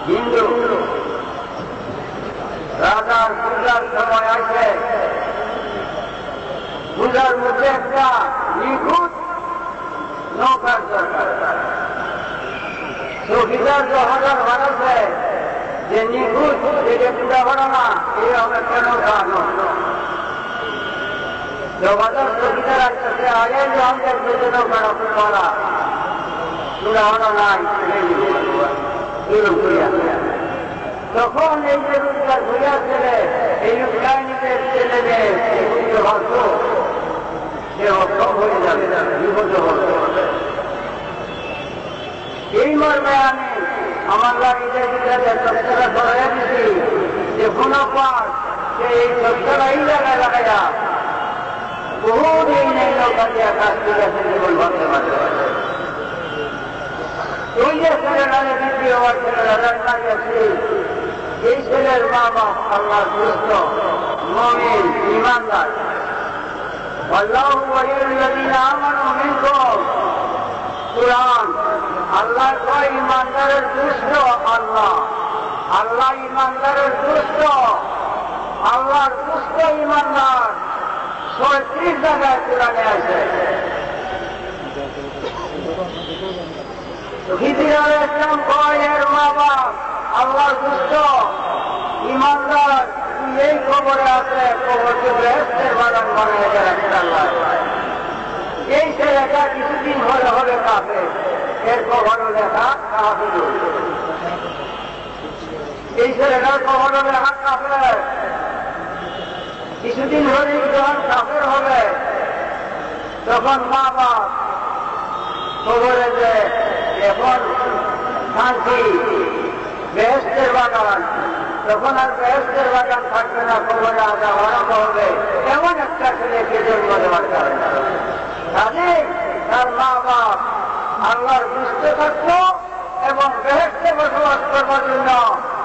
হিন্দু রাজার পূজার সময় আসে, পূজার মধ্যে একটা নিখুঁত নৌকার দরকার। চৌকিদার 10,000 বাড়াচ্ছে যে নিখুঁত যেটা পূজা ভাড়া না, এই হবে কেন খাওয়ানো। 10,000 চৌকিদার আসতেছে, আগে যে আমাদের পেতে নৌকা নৌকা চূড়া ভাড়া নাই, তখন এই যে রোজগার ঘুরিয়া ছেলে, এই উদ্যানীদের ছেলে মেয়ে ভাবত সে অক্ষম হয়ে যাবে, বিপদ হবে। এই মর্মে আমি আমার লাইনের ভিতরে সত্যটা ধরে দিচ্ছি যে কোনো পাঠ সে এই সত্যটা এই জায়গায় লাগাইয়া বহুদিন এই নৌকা দিয়ে কাজ করিয়াছে, জীবন ভাবতে পারবে। ওই যে ছেলেরা দ্বিতীয় ছেলেরা দাঁড়িয়েছে, এই ছেলের মা বাপ আল্লাহর দুষ্ট মুমিন ঈমানদার। আল্লাহু ওয়ালিয়ুল্লাযীনা আমানু মিনকুম, কুরআন আল্লাহর কয় ঈমানদারের দুষ্ট আল্লাহ, আল্লাহ ঈমানদারের দুষ্ট, আল্লাহর দুষ্ট ঈমানদার 36 জায়গায় কোরআনে আছে। খিজির আলাইহিস সালাম কয় এর মা বাপ আল্লাহর দুষ্ট ঈমানদার, এই কবরে আছে, কবরকে বেহেশতের বাগান বানিয়ে রাখছে আল্লাহ। এই ছেলেটা কিছুদিন হলে হবে কাফের, এর কবরও লেখা কাফের। এই ছেলেটার কবরও লেখা কাফের, কিছুদিন হলেই যখন কাফের হবে তখন মা বাপ কবরে যে এখন শান্তি বেহেশতের বাগান, তখন আর বেহেশতের বাগান থাকবে না, কবরে আজাব আরম্ভ হবে। এমন একটা ছেলেকে জন্ম দেওয়ার কারণে তাহলে তার মা বাপ আল্লাহর দুষ্ট থাকত এবং বেহেশতে বসবাস করবার জন্য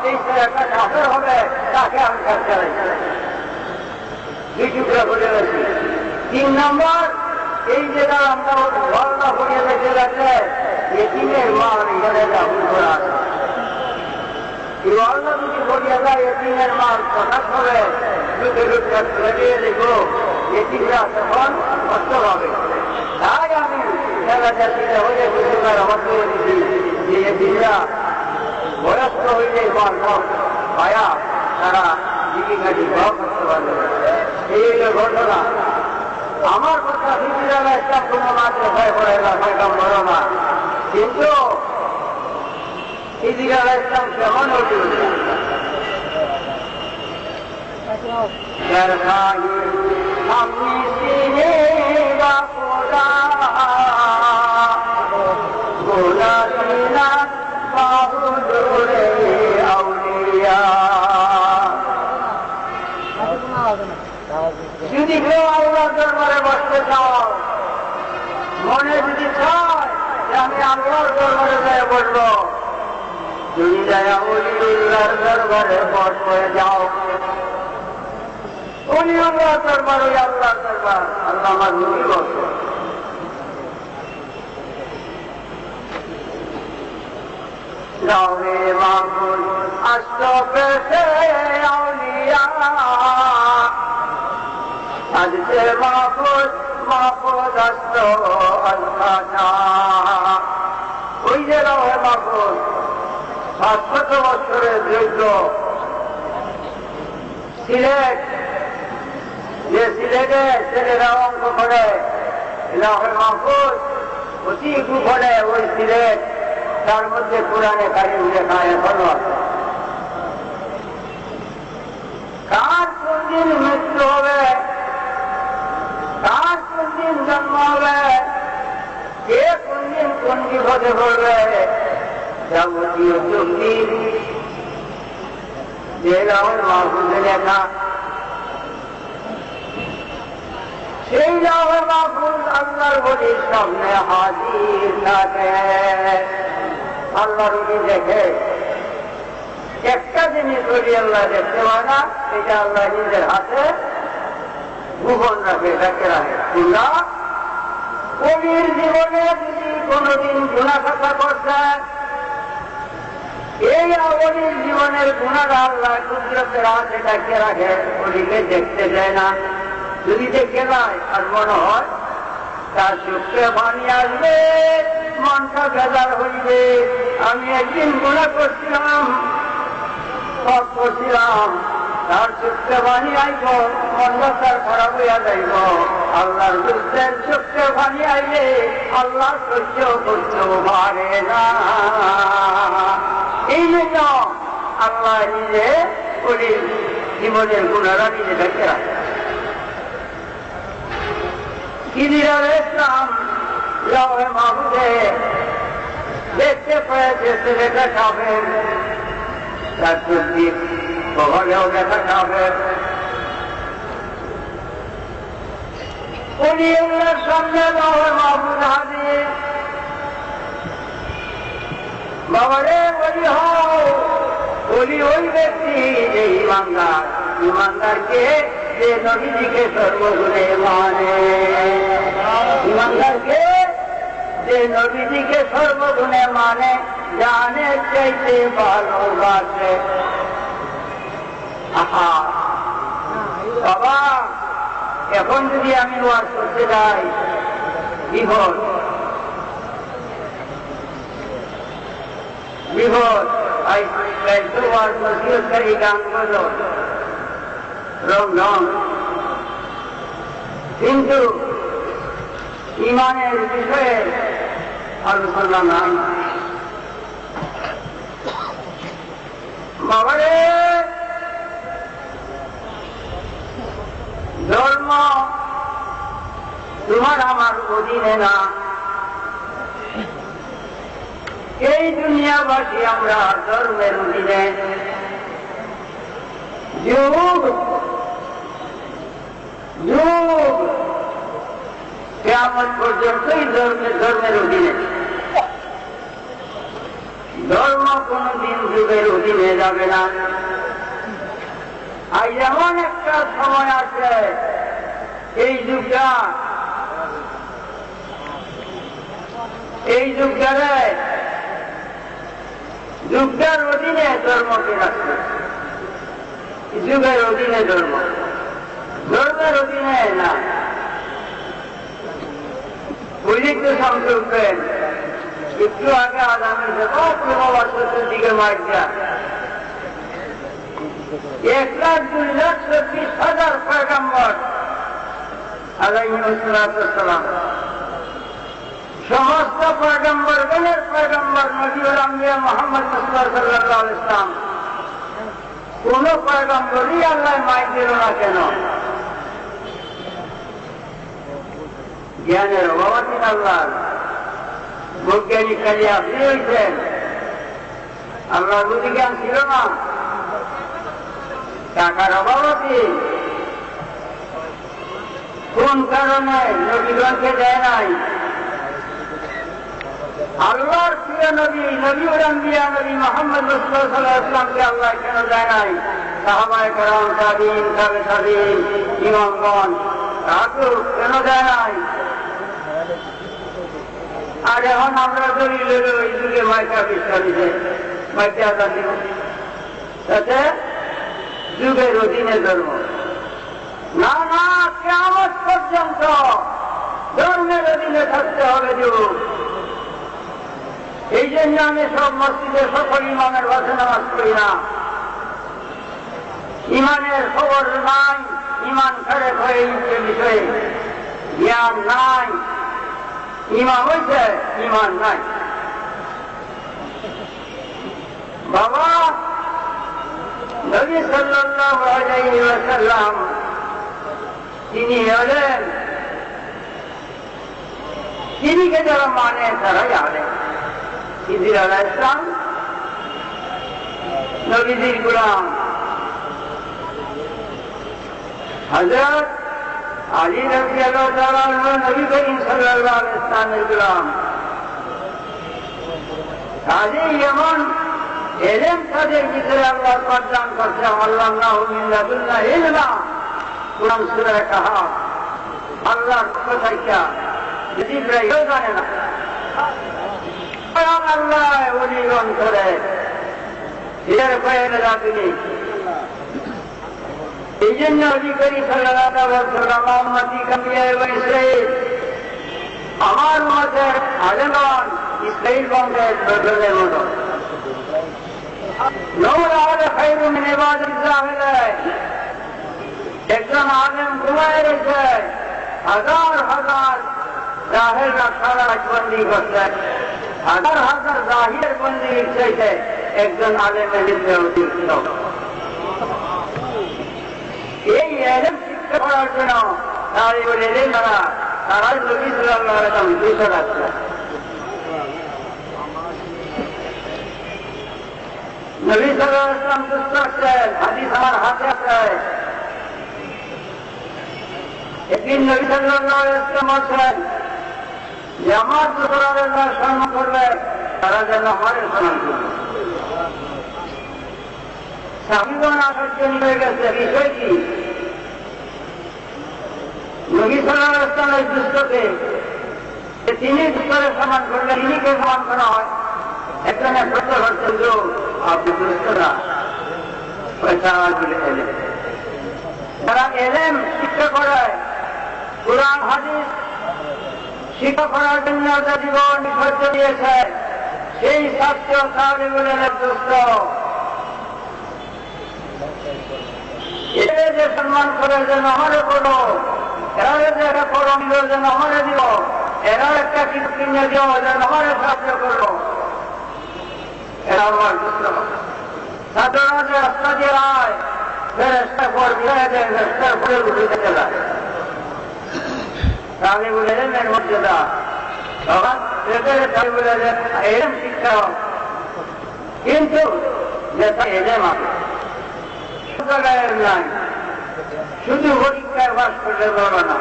এই ছেলেটা কাফের হবে, তাকে আমি কাছে দুই টুকরা করে গেছি। 3 নম্বর, এই যেটা আমরা বর্ণনা করিয়ে দেখে গেছে এতিমের মা এখানে ভুল করা আছে। এই বর্ণনা যদি করিয়া যায় এতিমের মার কথা হবে, লুকে লুকে ফেলিয়ে দেখো এতিমরা তখন কষ্ট হবে। তাই আমি হয়ে বুঝবার আমার করে দিচ্ছি যে এতিমরা বয়স্ক হইলে পায়া তারা জীবিকাটি ভাব করতে পারবে। এই ঘটনা আমার কথা শিশুরা একটা কোনো মাদ্রাসায় পড়ে না, সেরকম বড় না, কিন্তু শিশুরা ইসলাম কেমন হল আমি যদি কেউ আল্লাহর দরবারে বসতে চাও, মনে যদি চায় যে আমি আল্লাহর দরবারে যায় বসবো, যদি যায় ওলিউল্লাহর দরবারে বসতে যাও, উনি আল্লাহর দরবার, ওই আল্লাহর দরবার, আল্লাহ আমার নবী বসে। যাওরে মাহফুজ আশরাফে আউলিয়া, আজকে মাহফুজ মাহফুজ আসলো আল্লাহ। ওই যে রহে মাহফুজ 700 বছরের দীর্ঘ সিলেট, যে সিলেটে ছেলেরা অঙ্ক করে রহে মাহফুজ অতি গুফলে, ওই সিলেট তার মধ্যে কোরআনে কারিম লেখা এখনো আছে। কার কোন দিন মৃত্যু হবে, কার কোন দিন জন্ম হবে, কে কোন দিন কোন বিপদে পড়বে, যাবতীয় চুক্তি যে লাউল মাহফুজে লেখা, সেই লাউল মাহফুজ আল্লাহর ওলির সামনে হাজির থাকে। আল্লাহর ওলি দেখে একটা জিনিস ওলি আল্লাহ দেখতে পায় না, এটা আল্লাহ নিজের হাতে গোপন রাখে, ডাকে রাখে। ওলির জীবনে যদি কোনদিন গুনাহ খাতা করছে, এই অলির জীবনের গুণার আল্লাহ কুদরতের হাতে ডাকে রাখে, অলিকে দেখতে দেয় না। যদি দেখে যায় আর মনে হয় তার চোখে পানি আসবে, মনটা বেজার হইবে। আমি একদিন গুণা করছিলাম, সব করছিলাম, তার চোখে পানি আইব, মনটা তার খারাপ হইয়া যাইব। আল্লাহর দুঃখের চোখে পানি আইলে আল্লাহ সহ্য করতেও পারে না। এই জন্য আল্লাহ নিজে ওই জীবনের গুণারা নিজে দেখে রাখে। ইসলাম লাওহে মাহফুজে দেখতে পেয়েছে ছেলেটা খাবেন, তার সবজি কখনেও দেখা খাবেন। উনি ওনার সামনে লাওহে মাহফুজ হাজির। বাবারে বলি হও, বলি ওই ব্যক্তি যে ইমানদার, ইমানদারকে যে নবীজিকে সর্বগুণে মানে, ইমানদারকে যে নবীজিকে সর্বগুণে মানে, জানে চাইতে ভালোবাসে। আহা বাবা, এখন যদি আমি ওয়াজ করতে যাই বিপদ, বিপদ। ওয়াজ নসিহতকারী গানগুলো রং, কিন্তু ইমানের বিষয়ে আলোচনা নাই। বাবারে ধর্ম তোমার আমার অধীনে না। এই দুনিয়াবাসী আমরা ধর্মের অধীনে। যুগ যুগ কিয়ামত পর্যন্তই ধর্মের অধীনে। ধর্ম কোনদিন যুগের অধীনে যাবে না। আজ এমন একটা সময় আছে, এই যুগটার অধীনে ধর্মকে রাখছে। যুগের অধীনে ধর্ম, ধর্মের অধীনে না। বুঝিত সংযোগেন একটু আগে আগামী ১৫ দিকে মার্চা ১,২,২,২০,০০০ পয়গম্বর আলাইহিসসালাম, সমস্ত পয়গম্বরগণের পয়গম্বর নবীউল আম্বিয়া মুহাম্মদ মুস্তাফা সাল্লাল্লাহু আলাইহি ওয়াসাল্লাম, কোন পয়গম্বরই আল্লাহ মাই দিল না কেন? জ্ঞানের অভাবী আল্লাহ। বৈজ্ঞানিক কাজে আপনি হয়েছেন, আল্লাহর বুদ্ধি জ্ঞান ছিল না। টাকার অভাবী কোন কারণে নবীগণকে দেয় নাই? আল্লাহর প্রিয় নবী নবীউল আম্বিয়া নবী মুহাম্মদ মুস্তাফা সাল্লাল্লাহু আলাইহি ওয়াসাল্লামকে আল্লাহ কেন দেয় নাই? সাহাবায়ে কেরাম, তাবিঈন, তাবে তাবিঈন, ইমামগণ তাদের কেন দেয় নাই? আর এখন আমরা দলিল ওই যুগে মাইকা বিশ্বাস দিতে মাইকে আজাদ দিব, তাতে যুগের অধীনে ধর্ম না। না, কিয়ামত পর্যন্ত ধর্মের অধীনে থাকতে হবে যুগ। এই জন্য আমি সব মসজিদে সকল ইমামের কাছে নামাজ পড়ি না। ইমানের খবর নাই, ইমান খারাপ হয়ে গেছে বিষয়ে জ্ঞান নাই। ইমান হয়েছে, ইমান নাই। বাবা নবী সাল্লাল্লাহু আলাইহি ওয়াসাল্লাম তিনি হলেন, তিনিকে যারা মানে তারাই আলেম। ইদ্রিস আলাইহিস সালাম নবীজির গোলাম, হযরত আলী রাদিয়াল্লাহু তাআলা আনহু নবী করিম সাল্লাল্লাহু আলাইহি ওয়াসাল্লামের গোলাম। কাজে এমন এলেম তাদের ভিতরে আল্লাহ প্রদান করছে। আল্লাহু মিন লাদুন্না ইলমা, কুরআন সূরা কাহাফ। আল্লাহর পক্ষ থেকে জিবরাইল জানে না, আল্লাহ ওলিগণ করে এর কয়েক তিনি এই জন্য অধিকারী আমার মতের আলেমান ইসরাইল বংশের লোকদের মতো একজন আলেম ঘুমায় রয়েছে, হাজার হাজার জাহেররা সারা বন্দী করছে, হাজার হাজার জাহিরের বন্দী চাইছে একজন আলেমের নির্দেশ অতিরিক্ত। এই এলেম শিক্ষা করার জন্য তারা তারাই নবী সাল্লাল্লাহু আলাইহি ওয়াসাল্লাম দুইশো রাখছে। নবী সাল্লাল্লাহু আলাইহি ওয়াসাল্লাম দুষ্ট আসছেন, হাদিস আমার হাতে আছে। একদিন নবী সাল্লাল্লাহু আলাইহি ওয়াসাল্লাম বলছেন যে আমার দোসরাদের সম্মান করবে তারা যেন আমাদের সম্মান করবে। সাহাবীগণ আশ্চর্য হয়ে গেছে, বিষয় কি? নবী সাল্লাল্লাহু আলাইহি ওয়াসাল্লামের দুষ্টকে তিনি দুষ্টরে সম্মান করলে তিনিকে সম্মান করা হয়। একজনের প্রশ্ন করছেন যে আপনি দুষ্টরা পয়সা বলে এলেন, তারা এলেম শিক্ষা করায়, কুরআন হাদিস শিক্ষা করার জন্য যে জীবন বিসর্জ দিয়েছে সেই ছাত্র তাহলে বলে দুষ্ট এদের যে সম্মান করে যেন আমারে করো, এরা যে একটা করম দিল যেন আমারে দিল, এরা একটা কিছু কিনে দিও যেন আমারে সাহায্য করো, এরা আমার দুষ্ট। ছাত্ররা যে রাস্তা দিয়ে আয় ফেরেশতা পর বিদায় দেয়, রাস্তার পরে উঠে যেতে যায়, তাহলে বলে এলেমের মর্যাদা তখন তাহলে বলে এলেম শিক্ষা। কিন্তু যেটা এলেম আছে নাই, শুধু পরীক্ষায় বাস করলে বলো না,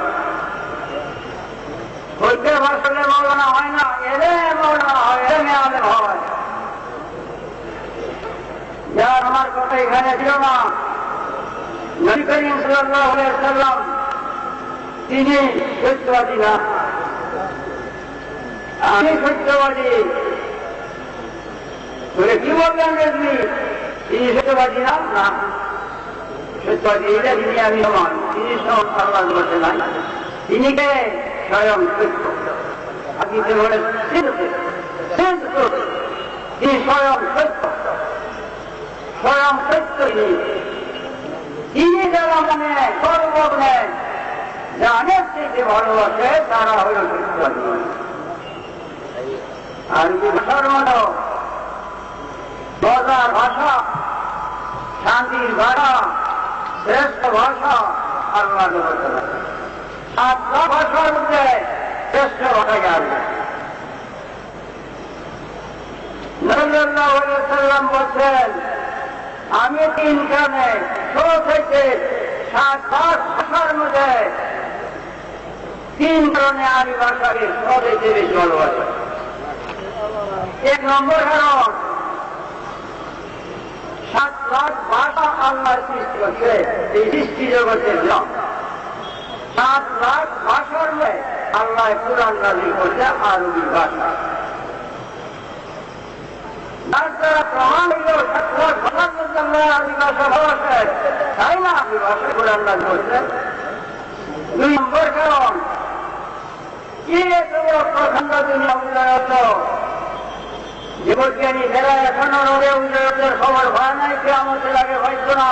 পরীক্ষায় বাস করলে বলো না হয় না, এলেম বলো হয়, এলেমে আলেম হয়। যার আমার কথা এখানে ছিল না, নবী করিম সাল্লাল্লাহু আলাইহি ওয়াসাল্লাম তিনি সত্যবাদী না, আমি সত্যবাদী বলে কি বললেন রেজমি? তিনি সত্যবাদী না, না সত্যবাদী এটা তিনি আমি সমান, তিনি আল্লাহ বলতে নাই, তিনি কে স্বয়ং সত্য। আপনি বলে তিনি স্বয়ং সত্য, স্বয়ং সত্য। তিনি যারা মানে সর্বজ্ঞ জানের থেকে ভালোবাসে তারা হল সত্যবাদী। আরবি ভাষার মতো মজার ভাষা, শান্তির ভাষা, শ্রেষ্ঠ ভাষা আল্লাহ। 7 ভাষার মধ্যে শ্রেষ্ঠ ভাষা আরবি। সাল্লাল্লাহু আলাইহি ওয়াসাল্লাম বলছেন আমি 3 কারণে 6 থেকে 7 ভাষার মধ্যে 3 কারণে আরবি ভাষাকে সবচেয়ে বেশি ভালোবাসে। 1 নম্বর কারণ 7 লাখ ভাষা আল্লাহ সৃষ্টি করছে এই সৃষ্টি জগতের জন্য। 7 লাখ ভাষার মধ্যে আল্লাহ কুরআন নাযিল করছে আরবি ভাষা। তার দ্বারা প্রমাণ হইল 7 লাখ ভাষার মধ্যে আল্লাহ আরবি ভাষা ভালোবাসে, তাই না আরবি ভাষা কুরআন নাযিল করছে। 2 নম্বর কারণ কি এত বড় প্রখণ্ড দুনিয়া উন্নয়ন, যে বৈজ্ঞানিক এরা এখনো রোগে উন্নয়নের খবর হয় নাই, কিয়ামতের আগে হয়তো না।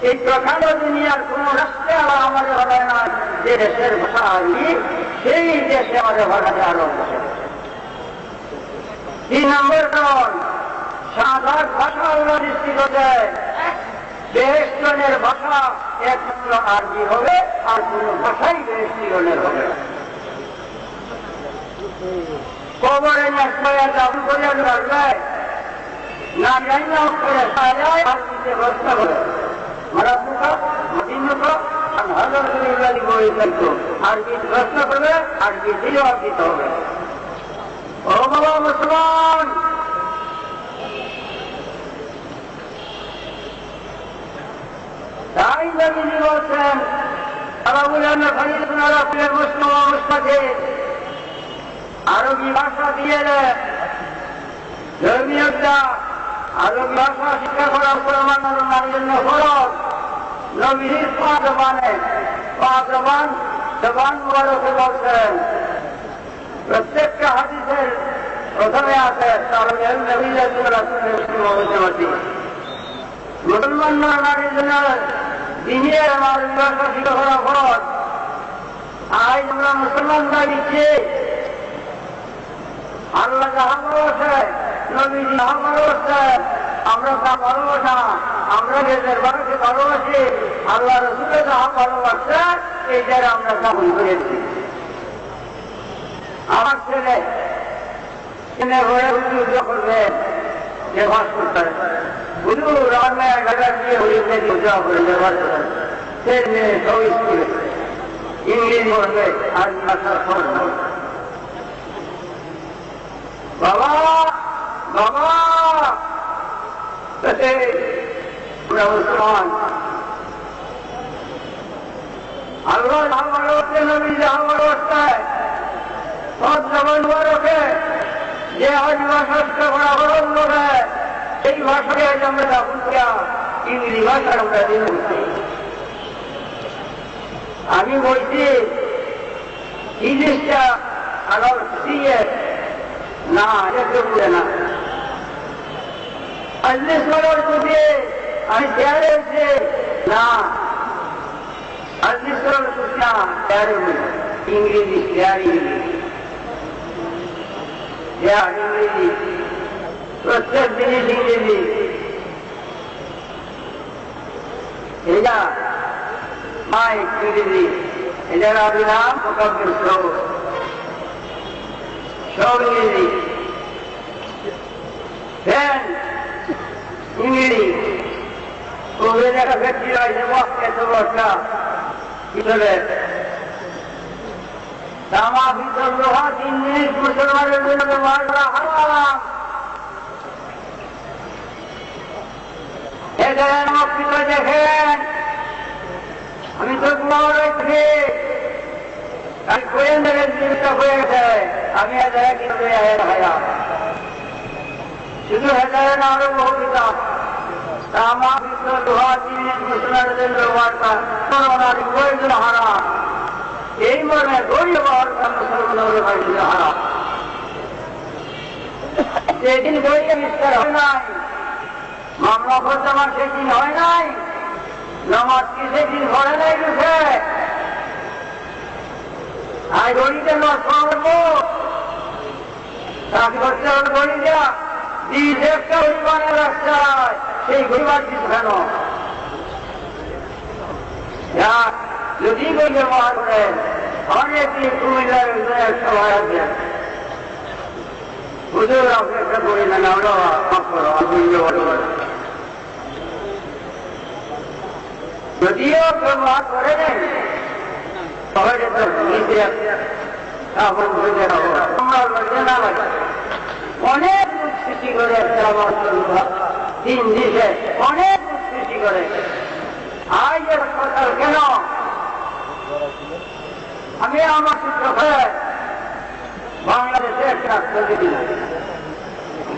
এই প্রখণ্ড দুনিয়ার কোন রাষ্ট্রে আবার আমাদের হবে না যে দেশের ভাষা আরবি, সেই দেশে আমাদের ভাষাটা আরো বসে। 3 নম্বর কারণ 7 লাখ ভাষা আল্লাহ সৃষ্টি করছে, 62 ভাষা একমাত্র আরবি হবে, আর কোন ভাষাই 62 হবে না। কবরে দাবি করে আসবে না, জানি না করে আরবিতে প্রশ্ন করে আরবি প্রশ্ন করবে, আরবি জবাব দিতে হবে। ও বাবা মুসলমান, তাই নবীজি বলছেন আরবি ভাষা দিয়ে ধর্মীয়তা আরো ভাষা শিক্ষা করা মুসলমান নারীর জন্য ফরজ। নবীর পাঁচ জবান মুবারকে বলছেন, প্রত্যেকটা হাদিসের প্রথমে আছে মুসলমান নারীর জন্য দিনের ভাষা শিক্ষা করা ফরজ। আজ আমরা মুসলমান দাঁড়িয়েছি, আল্লাহ যাহা ভালোবাসে, নবী যাহা ভালোবাসে, আমরা তা ভালোবাসা, আমরা নিজের বাড়িকে ভালোবাসি, আল্লাহ রসুলে যাহা ভালোবাসে এইটার আমরা গ্রহণ করেছি। আমার ছেলে করবে যে ভাস করতে হুজুর রামের ঢাকা দিয়ে হরিকে পূজা করে ব্যবহার করেন, সে মেয়ে সব স্কুলে ইংরেজি পড়বে আর ভাষা পড়বে। বাবা বাবা মুসলমান আল্লাহ ভালোবাসতে, নবী যাহা ভালোবাসতে, সব জবান রোখে যে আজ ভাষা করা হল লোকে এই ভাষাকে আজ আমরা দাবুন কিয়া ইংরেজি ভাষার আমরা দিন বলছি। আমি বলছি এই জিনিসটা আগার দিয়ে না দেখতে বলে না আজলিস করার খুঁজে আমি চেয়ারে হচ্ছে না, আজলিস করার খুঁজে না চেয়ারে বলি ইংরেজি চেয়ার ইংরেজি ইংরেজি প্রত্যেক জিনিস ইংরেজি। এটা মাইক ইংরেজি, এটার অভিনাম মোকাবিল সব ইংরেজি, ফ্যান ইংরেজি। কোভিড একটা ফ্যাক্টরি রয়েছে এত বর্ষা ভিতরে তামা ভিতর লোহা 3 জিনিস মুসলমানের জন্য ব্যবহার করা হারাম। দেখেন আমি তো রয়েছি আমি কোয়েন দেখেন জীবিকা হয়ে গেছে, আমি হাজারে কিন্তু শুধু হাজারে না আরো বহু কিতাব তামা ভিতর লোহা 3 জিনিস মুসলমানের জন্য ব্যবহার করা প্রয়োজন হারাম। এই মনে ধৈর্য ব্যবহার মুসলমানের হারাম। সেদিন ধৈর্য বিস্তার হয় নাই, মামলা আমার সেদিন হয় নাই, নামাজ কি সেদিন ঘরে নাই গেছে। আর গড়িতে নষ্ট করবো তাকে করতে হবে গড়িটা একটা পরিমাণের রাস্তায় সেই গরিবার কিছু কেন যদি বই ব্যবহার করেন অনেক কুমিল্লার সবাই আসবেন হুজুর আপনি একটা করি না আমরা যদিও ব্যবহার করে নেন অনেক সৃষ্টি করে দিন দিছে অনেক সৃষ্টি করে। আজ হাসপাতাল কেন আমি আমার সূত্র করে বাংলাদেশে একটা হাসপাতাল দিলাম,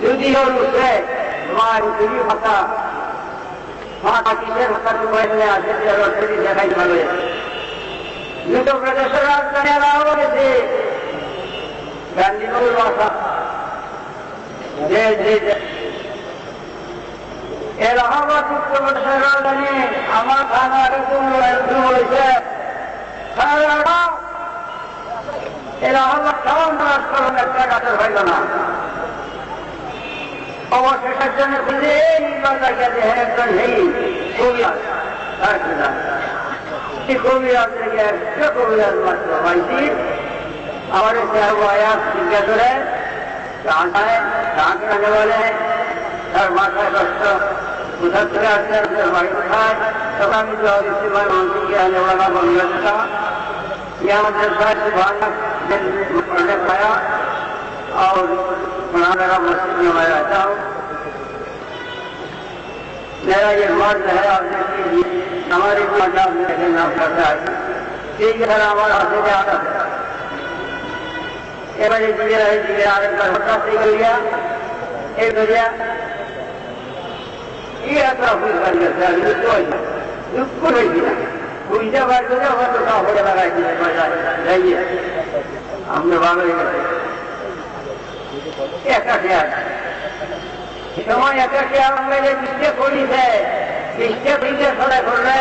যদিও রুখে মায়ের দুই ভাষা মাথা কিসের ভাষা মোবাইলে আছে দেখাই পাবে। দুটো প্রদেশের রাজধানী আলাদা বলেছে গান্ধীনগর ভাষা এলাহাবাদ উত্তর প্রদেশের রাজধানী আমার থানা বলেছে এলাহাবাদ সাধারণ রাজকরণ একটা কাজের হইল না। অবশেষের জন্য খুঁজে নির্বাচন গেছে একজন নেই কবিরাজ কবিরাজ থেকে একটা কবিরাজ মাত্র হয়েছি। আমার আয়াত চিন্তা করে ডাকনে বলে তার মাথায় কষ্ট কোথা থেকে আসছে বাড়ি কোথায় তখন আমি মন্ত্রীকে আনে ওরা বন্ধ यहाँ पढ़ने पाया और मेरा मस्जिद में मैं रहता हूँ। मेरा ये मर्द है और हमारी नाम करता है ठीक है हमारा हाथ से आता है एक बजे जिले रहे जिले आगे का होता सीख लिया एक बजे তোরা বুঝবার গেছে আমি দুঃখ হয়েছি না বুঝতে পারছো যে হয়তো কাপড়ে লাগাইছি যাইয়ে আমরা ভালো হয়ে গেছে একটা শেয়ার সময় একটা শেয়ার আমরা যে বৃষ্টি করিছে বৃষ্টি ফিরতে সরে করলে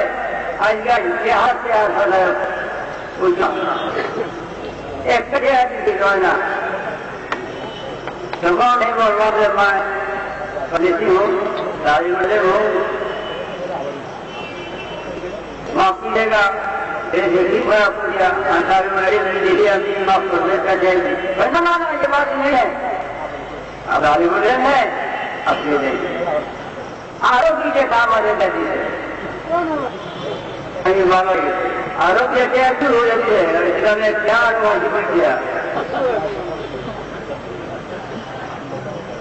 আজকাল শেয়ার শেয়ার সরে বুঝলাম একটা শেয়ার দিতে হয় না যখন এই বর্বাদের মায় বেশি হোক রাজমহলে হোক माफ कीजिएगा यही बड़ा पूजा अंसारी मेरी दिल्ली अभी माफ करने का जाएगी ना ये बात नहीं है अब आगे बोले हैं अपने जाइए आरोग्य के काम आ जाता है मानो आरोग्य क्या शुरू हो जाती है इसका मैं क्या अनुभव किया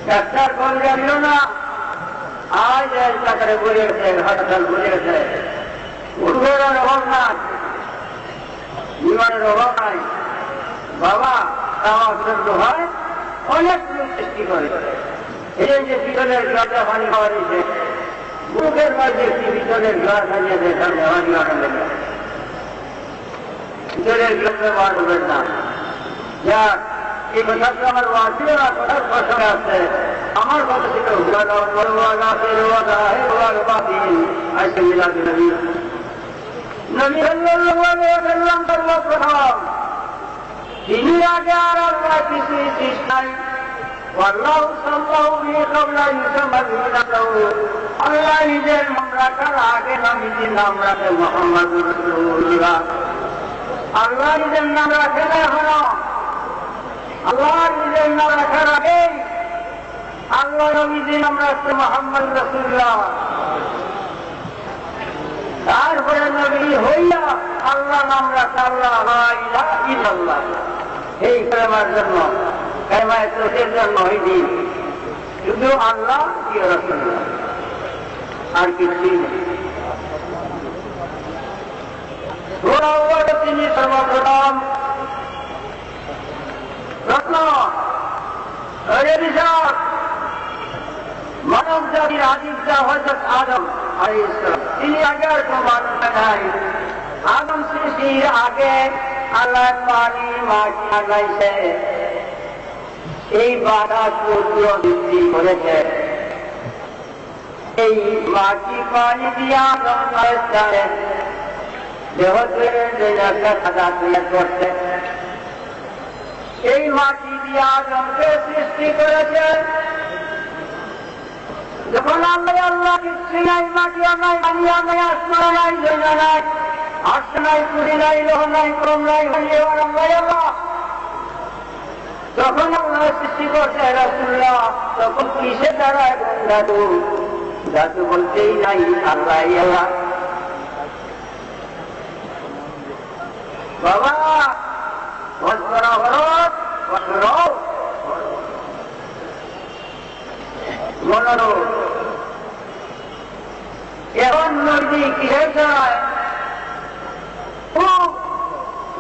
डॉक्टर कौन जानियो ना आज ऐसा करे बोले हर साल बोले উঠবের অভাব নাই জীবনের অভাব নাই বাবা আমার সহ্য হয় অনেক লোক সৃষ্টি করে এই যে পিতলের গ্লাসে পানি খাওয়া দিয়েছে মুখের মাঝে একটি পিতলের গ্লাস আনিয়ে দেখার পানি খাওয়া লেগে পিতলের গ্লাসে বার হবেন না যাক এই কথাটা আমার ওয়াসি না কথার প্রসঙ্গে আসছে আমার কথা ছিল আজকে মিলাদ নবী নবী সাল্লাল্লাহু আলাইহি ওয়াসাল্লাম সর্বপ্রথম তিনি আগে আর আল্লাহ কিছুই সৃষ্টি নাই আল্লাহ সাল্লাল্লাহু আলাইহি ওয়াসাল্লাম ইসমাইলাহু আল্লাহ নিজের নাম রাখার আগে নবীজির নাম রাখে মুহাম্মদুর রাসূলুল্লাহ আল্লাহ নিজের নাম রাখে না এখনো আল্লাহ নিজের নাম রাখার আগে আল্লাহ নবীজির নাম রাখছে মুহাম্মদ রাসূলুল্লাহ তারপরে নবী হইয়া আল্লাহ নাম রাখা আল্লাহ লা ইলাহা ইল্লাল্লাহ এই কালেমার জন্য কালেমায়ে তাওহীদের জন্য হইনি শুধু আল্লাহ কি রাসূলুল্লাহ আর কিছুই নেই তিনি সর্বপ্রথম রত্ন মানব জাতির আদিবটা হযরত আদম আলাইহিস সালাম তিনি আগে আর কোনো মানুষ নাই আদম সৃষ্টির আগে আল্লাহ পানি মাটি বানাইছে এই বাধা সূত্র সৃষ্টি করেছে এই মাটি পানি দিয়ে আদম আলাইহিস সালাম দেহত্বের একটা সাদা তৈরি করছে এই মাটি দিয়ে আদমকে সৃষ্টি করেছে যখন আমরা আল্লাহ কিচ্ছু নাই মাটিও নাই পানিও নাই আসমান নাই জৈন নাই আর্শ নাই পুরি নাই লোহ নাই ক্রম নাই আল্লাহ তখন আল্লাহ সৃষ্টি করছে রাসূলুল্লাহ তখন কিসে দাঁড়ায় ধাতু ধাতু বলতেই নাই আল্লাহ আল্লাহ বাবা বৎসরা ভরত বৎসর মনোরোধ এখন নদী কিসের যায় খুব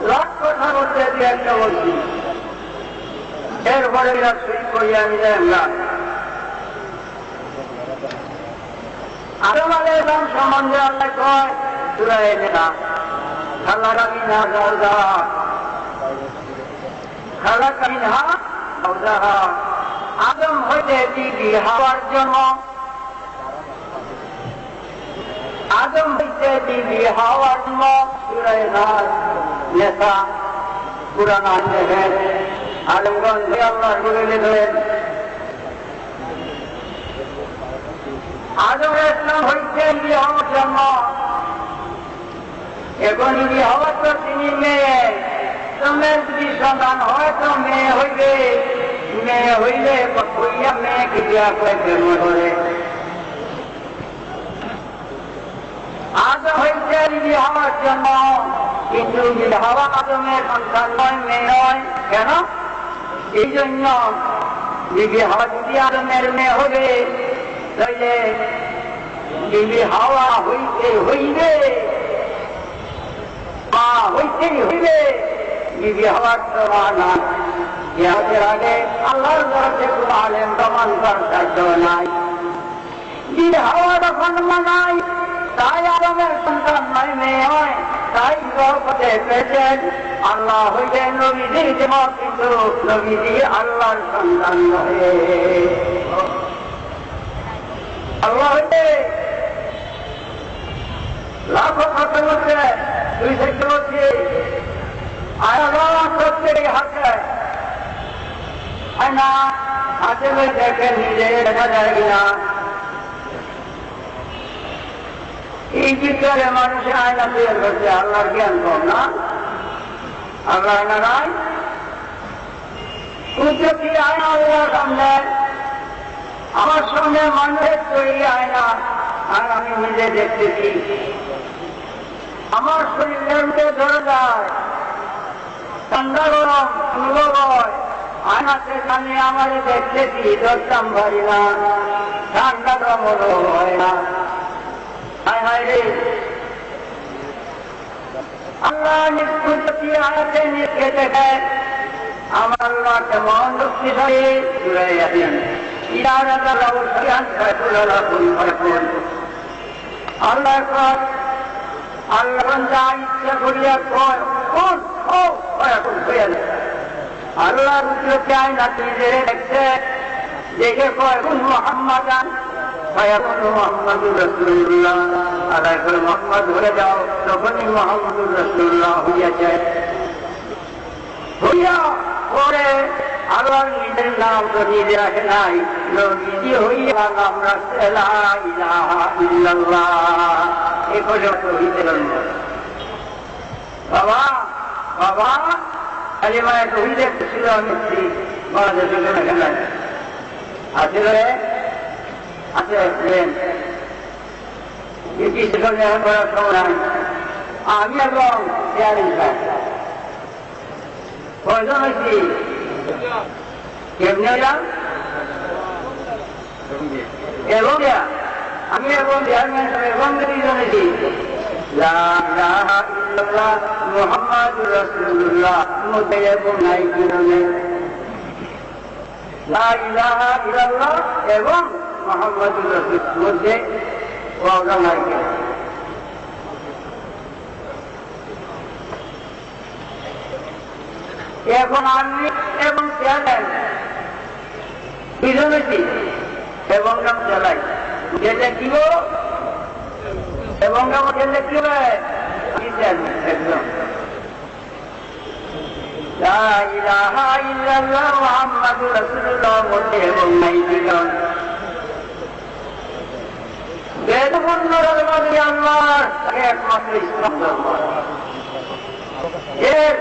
লাখ কথা বলতে দিয়ে একটা বলছি এরপরে শুরু করি আমি আমরা আদম আলাইহিস সালাম সম্বন্ধে আল্লাহ কয় সূরা নিসা খালাকা মিনহা যাওজাহা খালাকা মিনহা যাওজাহা আদম হইতে বিবি হাওয়ার জন্ম আদম হইতে বিবি হাওয়ার জন্ম সূরা নিসা কুরআন দেখেন আলমগঞ্জে আল্লাহ বলে দিলেন আদম ইসলাম হইতে বিবি হাওয়ার জন্ম এখন বিবি হাওয়া তো তিনি মেয়ে তোমার যদি সন্তান হয় তো মেয়ে হইবে মেয়ে হইলে হইয়া মেয়েকে বিয়া করে প্রেম করে আদম হইতে বিবি হাওয়ার জন্য কিন্তু বিবি হাওয়া আদমের সন্তান নয় মেয়ে নয় কেন এই জন্য বিবি হাওয়া যদি আদমের মেয়ে হবে তাইলে বিবি হাওয়া হইতে হইবে মা হইতেই হইবে বিবি হাওয়ার প্রমাণ ইয়াদের আগে আল্লাহর তরফে কোনো আলেম প্রমাণ করার সাধ্য নাই বিবি হাওয়াটা যখন মানাই তাই আদমের সন্তান নয় মেয়ে হয়, তাই গর্ভতে পেয়েছেন আল্লাহ হইলে নবীজির যেমন, কিন্তু নবীজি আল্লাহর সন্তান নয়। আল্লাহ হইলে লাখো কথা বলছে, দুই থেকে বলছি আল্লাহ প্রত্যেক হাতে না হাতে দেখেন নিজে দেখা যায় কিনা। এই ভিতরে মানুষের আয়না তৈরি করছে, আল্লাহর জ্ঞান কম না? আল্লাহ আয়না নাই? কুদরতি আয়না আল্লাহর সামনে, আমার সঙ্গে মানুষের তৈরি আয়না, আর আমি নিজে দেখতেছি। আমার শরীরের মধ্যে ধরে যায়, ঠান্ডা গরম অনুভব হয়, আয়নাতে সামনে আমারে দেখতেছি, ধরতাম পারি না, ঠান্ডা গরম অনুভব হয় না। আল্লাহ নিষ্কুতি আয়াতে নিয়ে দেখে আমার আল্লাহ কেমন শক্তিশালী জুড়ে আছেন। আল্লাহ আল্লাহ যা ইচ্ছা করিয়া কয় আল্লাহ রুদ্রকে আয়না নিজে দেখছে, দেখে কয় মোহাম্মদান মোহাম্মদুর রাসূলুল্লাহ, আদায় করে মোহাম্মদ ধরে যাও, তখনই মোহাম্মদুর রাসূলুল্লাহ হইয়াছে। হইয়া পরে আল্লাহ নিজের নাম তো নিজে রাখে নাই, নবীজি হইয়া নাম রাখছে লা ইলাহা ইল্লাল্লাহ। এ পর্যন্ত হইতে জন্ম। বাবা বাবা কালিমায় তৌহিদে ছিল মিস্ত্রি বাংলাদেশের এখানে আছে আছে করার সময় আমি এবং কয়জন হয়েছি কেমনি হইলাম এবং আমি এবং এবং দুইজন হয়েছি মুহাম্মাদুর রাসূলুল্লাহ মধ্যে এবং নাই কিরণে লা ইলাহা ইল্লাল্লাহ এবং মুহাম্মাদুর রাসূল মধ্যে ওয়াদা নাই। এখন আমি এবং দুজনেছি এবং নাম চালাই যেটা দিব এবং নাম খেললে কি হবে একদম লা ইলাহা ইল্লাল্লাহ মুহাম্মাদুর রাসূলুল্লাহ মধ্যে এবং নাই কিরণ। বেদবন্ধুরের মধ্যে আল্লাহর একমাত্র ইসলাম ধর্ম, এর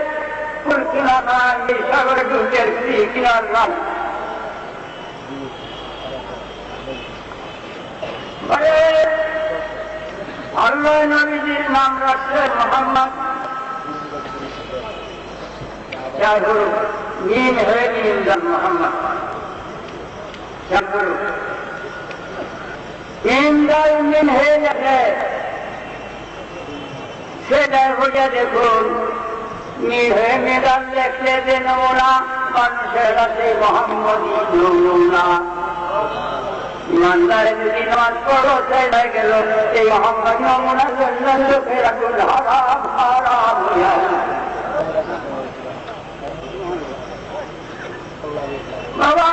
কিনারা এই সাগরে ডুবের কিনার নাম আল্লাহ নবীজির নাম রাখছে মোহাম্মদ। মিন হয়ে নিন মোহাম্মদ ইন্দাল মিন হয়ে যাবে, সেটা হইয়া দেখুন মিন হয়ে মেদাল লেখলে যে নমুনা মানুষের কাছে মোহাম্মদী নমুনা। ইমানদারে যদি নামাজ পড়ো চাইলে গেল এই মোহাম্মদ নমুনা জন্য লোকের আগুন হারাম হারাম হইয়া বাবা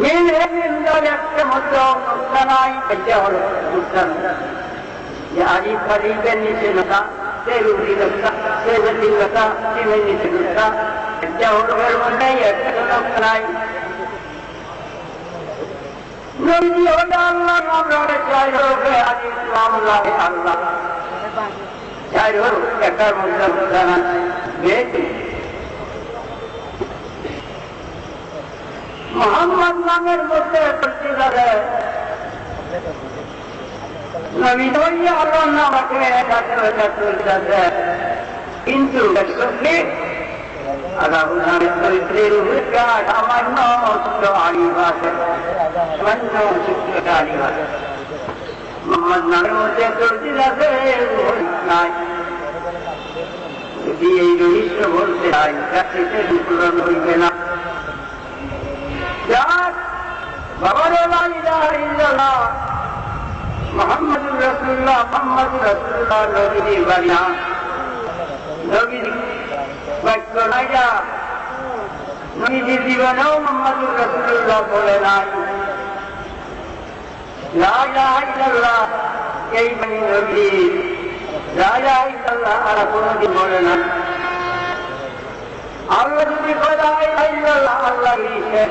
মিল হেমিন্দার একটা মধ্যে অনুষ্ঠান নাই, এটা হল অনুষ্ঠান যে আরিফ আরিফের নিচে লোকা, সে রুটি লোকা, সে বেশি লোকা, সিমের নিচে লোকা, এটা হল এর মধ্যে একটা লোক নাই। নবী হলে আল্লাহ নাম রাখে, চাই হোক আরিফ নাম রাখে আল্লাহ, চাই হোক একার মধ্যে অনুষ্ঠান আছে। মোহাম্মদ নামের মধ্যে প্রতিবাদে নবী দইয়া আল্লাহর নাম রাখে, কিন্তু আল্লাহর চরিত্রের উপরে সামান্য ছোট আলিম আছে, সামান্য ছোট আলিম আছে। মোহাম্মদ নামের মধ্যে প্রতিবাদে নাই, যদি এই রহস্য বলতে চাই চাকরিতে বিপূরণ হইবে না। বাবা লা ইলাহা ইল্লাল্লাহ মুহাম্মাদুর রাসূলুল্লাহ মুহাম্মাদুর রাসূলুল্লাহ নবীর বাণী নবীর বাক্য নাইয়া নবীর জীবনেও মুহাম্মাদুর রাসূলুল্লাহ বলে নাই লা ইলাহা ইল্লাল্লাহ এই বাণী নবীর লা ইলাহা ইল্লাল্লাহ আর কোনদিন বলে না আল্লাহ যদি লা ইলাহা ইল্লাল্লাহ আল্লাহ লিখে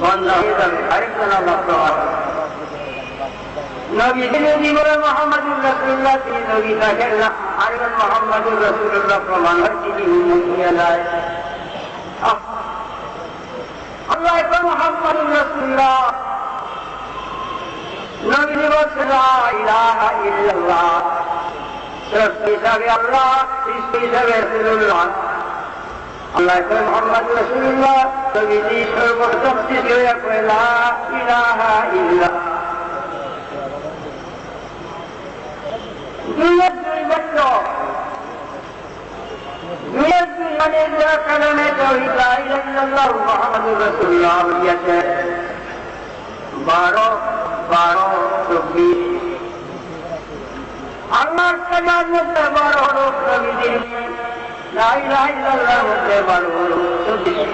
বন্ধ হয়ে যাবে আরেকজন আল্লাহ নবী যদি বলে মুহাম্মাদুর রাসূলুল্লাহ তিনি নবী থাকেন না আরেকজন মুহাম্মাদুর রাসূলুল্লাহ প্রমাণ হয় তিনি উম্মত হয়ে যায় আল্লাহ এখন মুহাম্মাদুর রাসূলুল্লাহ নবী বলছে লা ইলাহা ইল্লাল্লাহ সৃষ্টি হিসাবে আল্লাহ সৃষ্টি হিসাবে রাসূলুল্লাহ আল্লাহ এখন মুহাম্মাদুর রাসূলুল্লাহ নবীজি সর্বপ্রথম সৃষ্টি হয়ে কয় লা ইলাহা ইল্লাল্লাহ দুনিয়ার দুই বাক্য দুনিয়ার দুই মানে যা কারণে তাওহীদ লা ইলাহা ইল্লাল্লাহ মুহাম্মাদুর রাসূলুল্লাহ বলিয়াছে 12-24 আল্লাহর কালামের মধ্যে 12 হরফ নবীজির লা ইলাহা ইল্লাল্লাহর মধ্যে 12 হরফ 24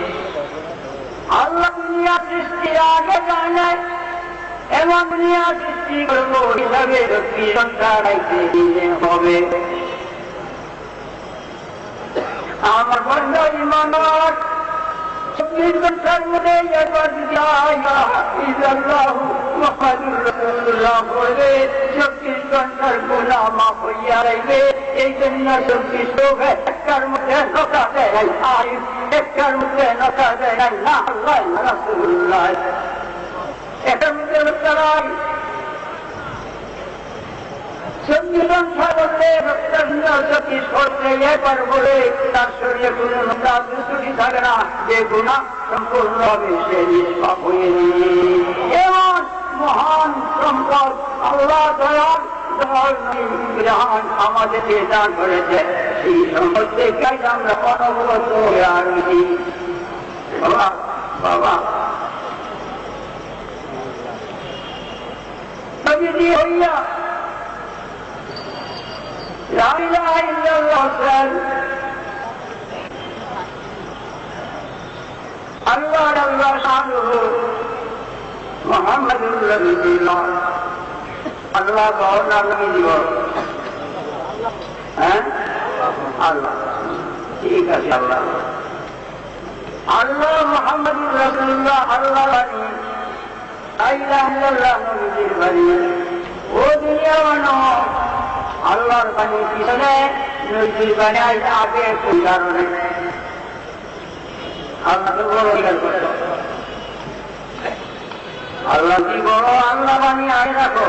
আল্লাহ দুনিয়া সৃষ্টির আগে জানে এবং দুনিয়া সৃষ্টি করবো হিসাবে শক্তি সংখ্যা রাখতে দিতে হবে আমার বন্ধ ইমানদার শক্তির সংখ্যার মধ্যে একবার মুহাম্মাদুর রাসূলুল্লাহ বলে শক্তির সংখ্যার গুনাহ মাফ হইয়া যাইবে এই জন্য শক্তি শোক একটার মধ্যে নকা দেয় আর একটার মধ্যে নকা দেয় না আল্লাহ রাসূলুল্লাহ এটার মধ্যে লোকটারাই শক্তি সংখ্যা বললে শক্তি করতে এবার বলে তার শরীরে কোনো নোংরা দুষ্টুটি থাকে না যে গুণা সম্পূর্ণভাবে সে নিষ্পাপ হয়ে এমন মহান সম্পদ আল্লাহ দয়াল দয়াল আমাদেরকে দান করেছে এই সম্পদ থেকে আমরা অনবরত হয়ে আছি বাবা বাবা নবীজি হইয়া লা ইলাহা ইল্লাল্লাহ আল্লাহ আল্লাহ শানুহু মুহাম্মাদুর রাসূলুল্লাহ আল্লাহ গওনা নবী দিব হ্যাঁ আল্লাহ ঠিক আছে আল্লাহ আল্লাহ মুহাম্মাদুর রাসূলুল্লাহ আল্লাহ বাণী লা ইলাহা ইল্লাল্লাহ নবীজির বাণী ও দুনিয়া মানো আল্লাহর বাণী পিছনে নবীজির বাণী আগে কোন কারণে আল্লাহ তো বড় অধিকার করত আল্লাহ কি বড় আল্লাহ বাণী আগে রাখো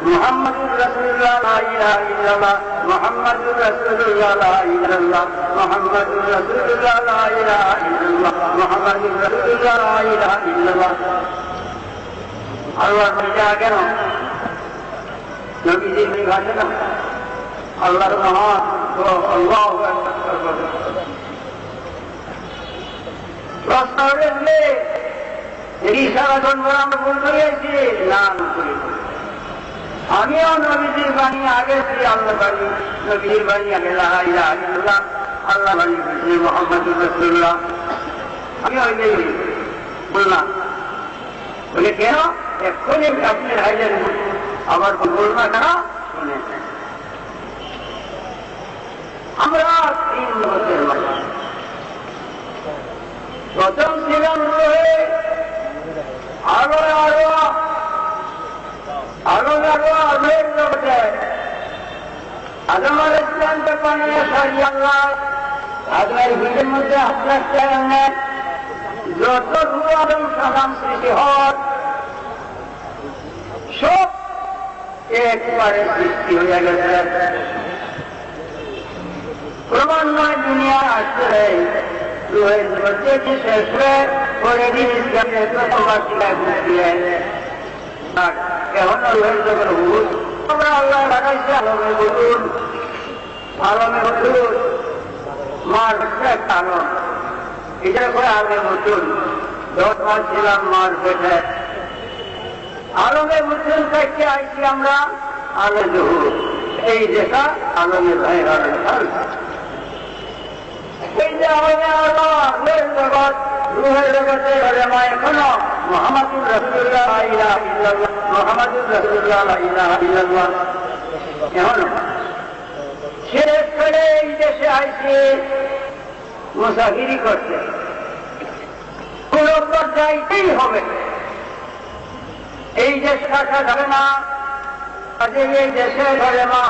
মুহাম্মাদুর রাসূলুল্লাহ লা ইলাহা ইল্লাল্লাহ মুহাম্মাদুর রাসূলুল্লাহ লা ইলাহা ইল্লাল্লাহ মুহাম্মাদুর রাসূলুল্লাহ লা ইলাহা ইল্লাল্লাহ মুহাম্মাদুর রাসূলুল্লাহ লা ইলাহা ইল্লাল্লাহ আল্লাহর বাণীটা কেন নবীজির ভাষা না আল্লাহর নাম তো আল্লাহু আকবার প্রশ্ন উঠলে এই সারা জন্ম আমরা ভুল করিয়েছি না করি আমিও নবীজির বাণী আগে আল্লাহ বাণী নবীজির বাণী আগে লা ইলাহা ইল্লাল্লাহ আল্লাহ বাণী মুহাম্মাদুর রাসূলুল্লাহ আমি ওইটাই বললাম বলে কেন এক্ষুনি আপনি হাইলেন আবার বলবো না কেন শুনে আমরা 3 বছর প্রথম ছিলাম আরো আরো আরো আরো আমের জগতে আদম আলাইহিস সালামকে বানিয়ে সারি আল্লাহ আদমের ভিড়ের মধ্যে হাত রাখতে যত রূহ আদম সালাম সৃষ্টি হয় সব একবারে সৃষ্টি হয়ে গেছে ক্রমান্বয়ে দুনিয়া আসছে রুহের মধ্যে শেষ হয়ে পরে দিন ইসলামের প্রথমবাসীরা ঘুরছিলেন এখনো রুহের জগৎ হুল আমরা আল্লাহ লাগাইছে আলমে বলুন মার একটা আলম এটা করে আলমে বলুন 10 মাস ছিলাম মার পেটে। আলমে মুসলিম থেকে আইছি আমরা আলো জহুর, এই দেখা আলমে ভাই এই যে আলমের জগৎ রুহের জগতে মা এখনো মুহাম্মাদুর রাসূলুল্লাহ লা ইলাহা ইল্লাল্লাহ, মুহাম্মাদুর রাসূলুল্লাহ লা ইলাহা ইল্লাল্লাহ এখনো শেষ করে এই দেশে আইছে মুসাফিরি করতে। কোন যাইতেই হবে, এই দেশ কাটা যাবে না। আজকে এই দেশে ধরে মা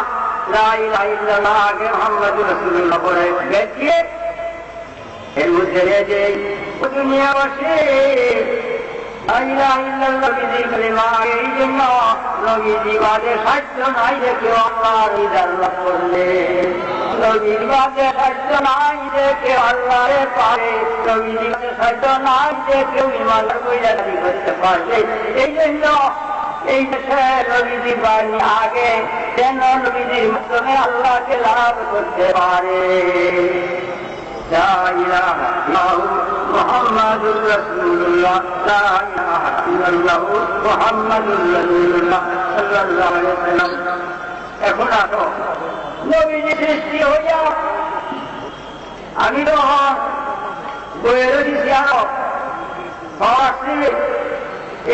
লা ইলাহা ইল্লাল্লাহ আগে মুহাম্মাদুর রাসূলুল্লাহ পরে দেখিয়ে এর মধ্যে যে দুনিয়াবাসী লা ইলাহা ইল্লাল্লাহ বিধি কালিমা, এই জন্য নবীজি বাদে সাধ্য নাই যে কেউ আল্লাহর দিদার লাভ করলে, নবীর বাদে সাধ্য নাই যে কেউ আল্লাহরে পারে, নবীর বাদে সাধ্য নাই যে কেউ ঈমান কইরা দাবি করতে পারবে। এই জন্য এই দেশে নবীজি বাণী আগে যেন নবীজির মাধ্যমে আল্লাহকে লাভ করতে পারে। লা ইলাহা ইল্লাল্লাহ মুহাম্মাদুর রাসূলুল্লাহ, লা ইলাহা ইল্লাল্লাহ মুহাম্মাদুর রাসূলুল্লাহ সাল্লাল্লাহু আলাইহি ওয়াসাল্লাম। এখন আসো নবীজি সৃষ্টি হইয়া আমি তো বইয়ের দিচ্ছি আরো আসছি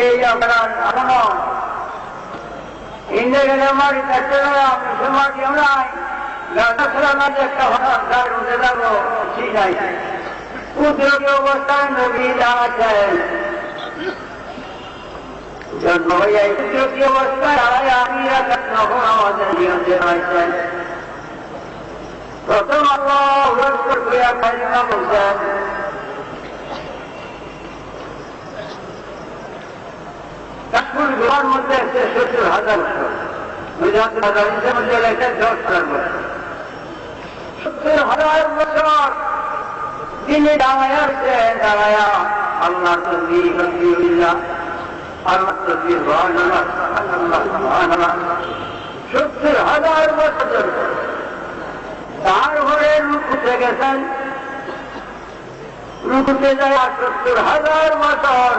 এই আমরা এখনো ইন্দ্রে গেলে মারি থাকতে আমি সমাজ নাই একটা হঠাৎ গাড়ি উঠে যাবো ঠিক আছে। উদ্যোগী অবস্থায় নবী আছেন, জন্ম হইয়া উদ্যোগী অবস্থায় আমি তখন আমাদের নিয়ন্ত্রণ হয়েছেন। প্রথম আল্লাহ কালিমা বলছেন, কাশ্মীর গুহার মধ্যে 70,000 বছর, মধ্যে লেখেন 10,000 বছর। 70,000 বছর তিনি দাঁড়াইছেন, দাঁড়ায়া আল্লাহ তসবিহ আলহামদুলিল্লাহ, আল্লাহ তসবিহ সুবহানাল্লাহ সুবহানাল্লাহ 70,000 বছর। তারপরে রুকুতে গেছেন, রুকুতে যায় 70,000 বছর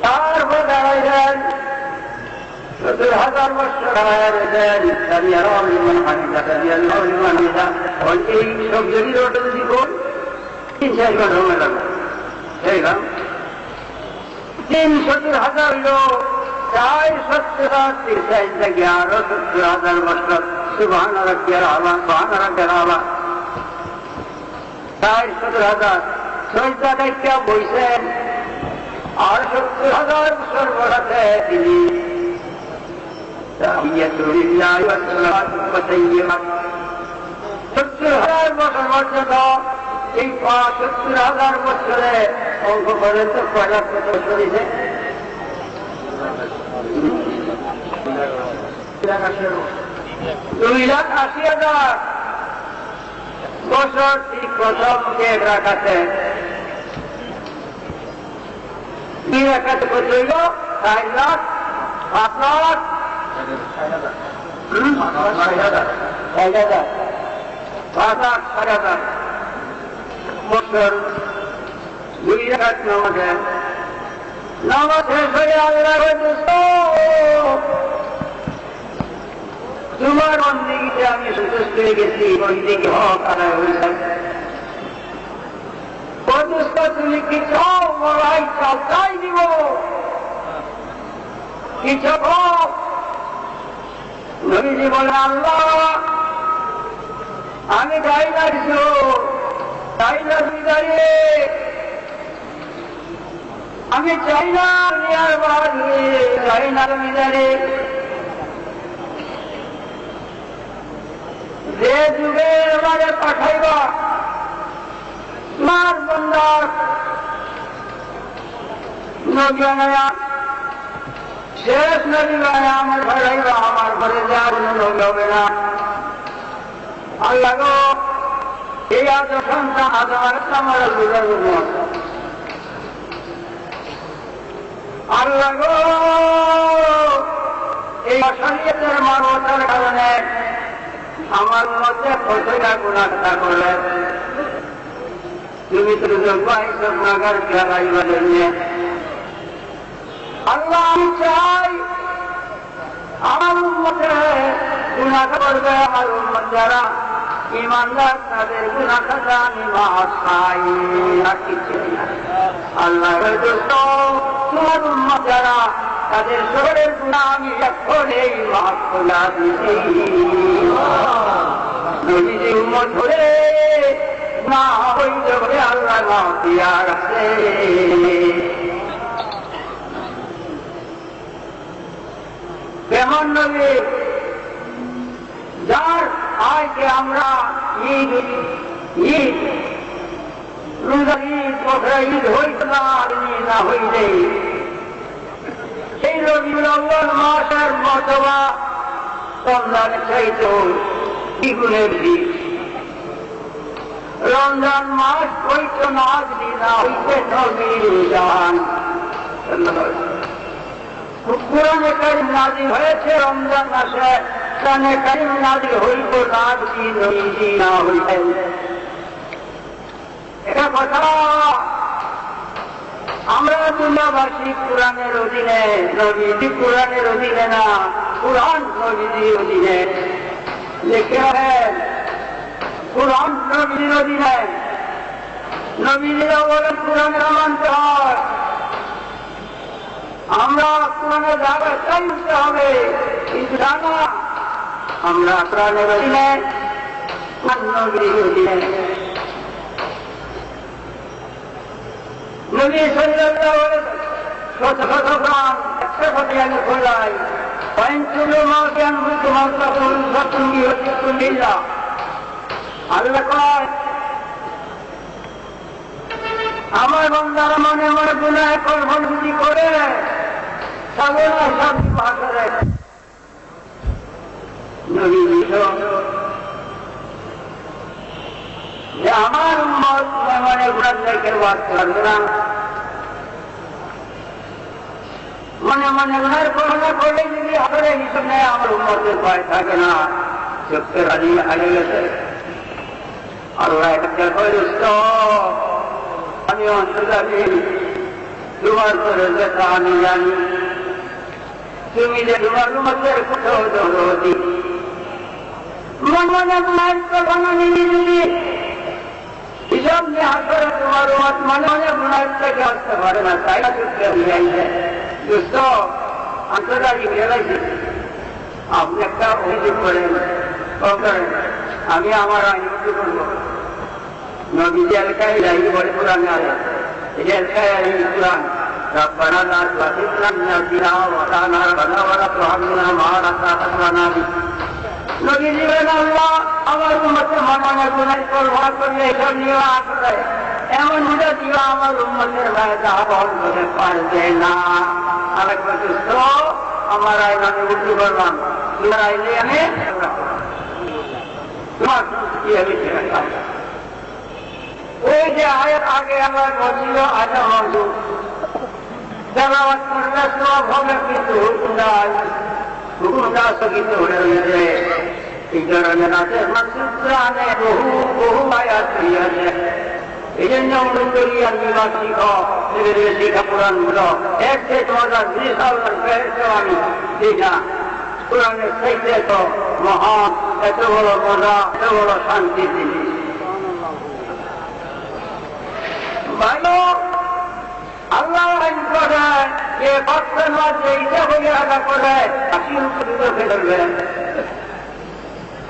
তারপর দাঁড়াইলেন 70,000 বছর দাঁড়াইলেন। এই সব যদি রোডে যদি কোন 3-4 ঘন্টা সময় লাগবে, সেই গান 70,000 লোক 4 থেকে আরো 70,000 বছর সুবহানাল্লাহ সুবহানাল্লাহ 70,000 সৈদা দেখে বইছেন। আর 70,000 বছর বসাতে তিনি 70,000 বছর পর্যন্ত এই 70,000 বছরে অঙ্ক করে তো কয়লা কত চলেছে 2,80,000 বছর ঠিক প্রথম এক রাখাতে 2 রাখাতে কত হইল 4 লাখ 5 লাখ 5,000 বছর 2 রাখাত নামাজ শেষ হয়ে আল্লাহ তোমার বন্দেগীতে আমি সন্তুষ্ট হয়ে গেছি, বন্দেগী হক আদায় হয়েছে। বন্ধুস্থ তুমি কি চাও, মরাই চাও তাই দিব, কিছু হোক। নবীজি বলে আল্লাহ আমি যাই না কিছু, চাই না তুমি দাঁড়িয়ে, আমি চাই না দুনিয়ার বাড়ি, চাই না তুমি দাঁড়িয়ে। যে যুগের বারে পাঠাইবা তোমার বন্দার নবী বানায়া, শেষ নবী বানায়া আমার ঘরে আইবা, আমার ঘরে যা কোনো নবী হবে না। আল্লাহ গো এই আজ সন্তান আজ আমার আল্লাহ গো এই শরীয়তের মানবতার কারণে আমার মধ্যে কতটা গুণাটা করলেন। তুমি তো সব নাগার খেলাইবার জন্য আল্লাহ আমি চাই আমার উম্মতে গুনাহ করবে, আমার উম্মত যারা ইমানদার তাদের গুনাহ খাতা আমি মাফ চাই, আর কিছু না। আল্লাহ দোস্ত তোমার উম্মত যারা তাদের শহরের গুনাহ আমি এখনই মাফ করে দিছি। নবীজি উম্মত ধরে না হইতে হবে আল্লাহ মাফ দিয়া রাখে। কেমন নবী যার আজকে আমরা ঈদ রোজা ঈদ বকরা ঈদ হইত না হইলে সেই রবিউল আউয়াল মাসের মতবা রমজান চাইতো দ্বিগুণের দিক। রমজান মাস হইত না না হইতে নবীর জান। কুরআনে কারীম নাযিল হয়েছে রমজান মাসে, কোরআনে কারীম নাযিল হইত না নবীজি না হইতেন। এটা কথা আমরা দুনিয়াবাসী কোরআনের অধীনে, নবীজি কোরআনের অধীনে না, কোরআন নবীজির অধীনে। লিখে রাখেন কোরআন নবীজির অধীনে। নবীজিরা বলেন কোরআনের মানতে হয়, আমরা কোরআনের ধারায় চাইতে হবে, কিন্তু জানা আমরা কোরআনের অধীনে নবীর অধীনে। নবী সাল্লাল্লাহু আলাইহি শত শত প্রাণ একসাথে আমি খোলাই পয়েন্টুলো মাউকেন তোমার তখন সত্যি হচ্ছে তুমিল্লা। আল্লাহ কয় আমার বান্দারা মনে মনে গুনাহ করবি করে সাগরা সব ভাষারে নবী যে আমার উম্মত মনে গুনাহ থেকে বাদ করবে না, মনে মনে গুনাহের করোনা করলে যদি হবে হিসাব নেই আমার উম্মতের ভয় থাকে না, চোখে হারিয়ে হারিয়ে গেছে। আল্লাহ একটা দোস্ত আমি অন্তর্জামী, তোমার করে যেটা আমি জানি, তুমি যে তোমার উম্মতের কোথাও দৌড়ি মনে মনে গুনাহের করোনা নিয়ে যদি হিসাব নিয়ে আসলে তোমার উম্মত মনে মনে গুনাহের থেকে আসতে পারে না, তাই চোখে হয়ে দোস্ত আন্তর্জাতিক রেলাইছি আপনি একটা অভিযোগ করেন, আমি আমার আইন করবো। নবীজি এলাকায় যাই বলে কোরআনে আছে, এই এলাকায় আইন কোরআন ربنا لا تؤاخذنا إن نسينا وأخطأنا ربنا ولا تحملنا ما لا طاقة لنا به। নবীজি বলেন আল্লাহ আমার উম্মতের মনে গুনাহ করবার করলে এসব নিয়ে আসলে এমন বুঝে দিও আমার উম্মতের ভাই যা বহন করে পারবে না। আরেকবার দোস্ত আমার আইন আমি উল্টু করলাম, তোমার আইনে আমি তোমার কি আমি ওই যে আয়ের আগে আমার বলছিল আজা মজু তেলাওয়াত করলে সব হবে, কিন্তু হুকুমটা স্থগিত হয়ে রয়েছে। এই ধরনের আছে মাসুদ্রানে বহু বহু আয়াত আছে। এই জন্য অনুরোধ করি আর বিভাগ শিখো, শিখা পুরাণগুলো এক থেকে তোমাদের 20 সাল আমি শিখা পুরাণের চাইতে তো মহান, এত বড় মজা, এত বড় শান্তি জিনিস। ভালো আল্লাহ আইন করে যে ভক্তের মাঝে ইচ্ছা বলে আদা করে 80 উপকৃত ফেলবে,